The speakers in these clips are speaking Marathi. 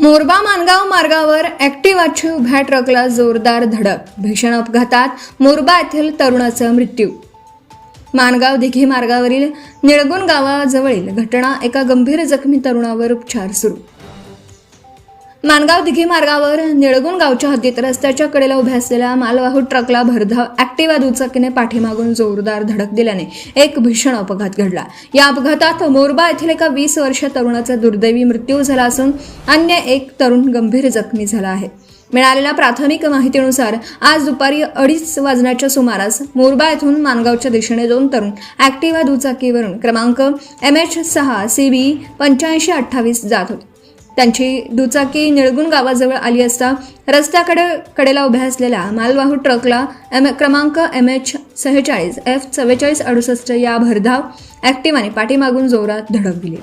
मोरबा मानगाव मार्गावर ॲक्टिवाच्या उभ्या ट्रकला जोरदार धडक. भीषण अपघातात मोरबा येथील तरुणाचा मृत्यू. मानगाव दिघी मार्गावरील निळगुण गावाजवळील घटना. एका गंभीर जखमी तरुणावर उपचार सुरू. मानगाव दिघी मार्गावर निळगुण गावच्या हद्दीत रस्त्याच्या कडेला उभ्या असलेल्या मालवाहू ट्रकला भरधाव ॲक्टिवा दुचाकीने पाठीमागून जोरदार धडक दिल्याने एक भीषण अपघात घडला. या अपघातात मोरबा येथील एका 20 वर्षीय तरुणाचा दुर्दैवी मृत्यू झाला असून अन्य एक तरुण गंभीर जखमी झाला आहे. मिळालेल्या प्राथमिक माहितीनुसार आज दुपारी 2:30 वाजण्याच्या सुमारास मोरबा येथून मानगावच्या दिशेने 2 तरुण ॲक्टिवा दुचाकीवरून क्रमांक MH6 CB 8528 जात होते. त्यांची दुचाकी निळगुण गावाजवळ आली असता कडेला उभ्या असलेल्या मालवाहू ट्रकला क्रमांक MH46 F4468 या भरधाव ॲक्टिवाने पाठीमागून जोरात धडक दिली.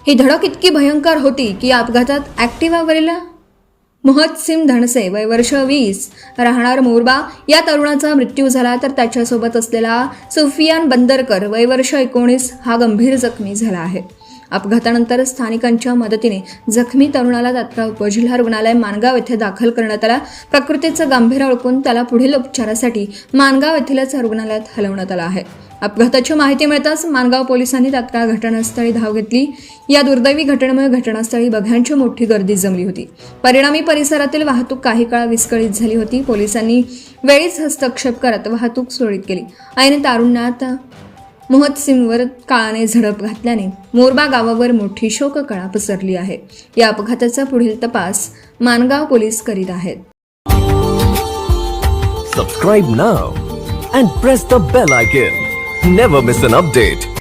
ही धडक इतकी भयंकर होती की या अपघातात ॲक्टिवावरील मोहतसिम धनसे वय वर्ष 20 राहणार मोरबा या तरुणाचा मृत्यू झाला, तर त्याच्यासोबत असलेला सुफियान बंदरकर वय वर्ष 19 हा गंभीर जखमी झाला आहे. अपघातानंतर स्थानिकांच्या मदतीने जखमी तरुणाला तात्काळ उपजिल्हा रुग्णालय मानगाव येथे दाखल करण्यात आला. प्रकृतीचं गांभीर्य ओळखून त्याला पुढील उपचारासाठी मानगाव येथीलच रुग्णालयात हलवण्यात आलं आहे. अपघाताची माहिती मिळताच मानगाव पोलिसांनी तात्काळ घटनास्थळी धाव घेतली. या दुर्दैवी घटनेमुळे घटनास्थळी बघ्यांची मोठी गर्दी जमली होती. परिणामी परिसरातील वाहतूक काही काळ विस्कळीत झाली होती. पोलिसांनी वेळीच हस्तक्षेप करत वाहतूक सुरळीत केली. ऐन तारुण्यात मोहतसिंगवर काळाने झडप घातल्याने मोरबा गावावर मोठी शोककळा पसरली आहे. या अपघाताचा पुढील तपास मानगाव पोलीस करीत आहेत. Subscribe now and press the bell icon. Never miss an update.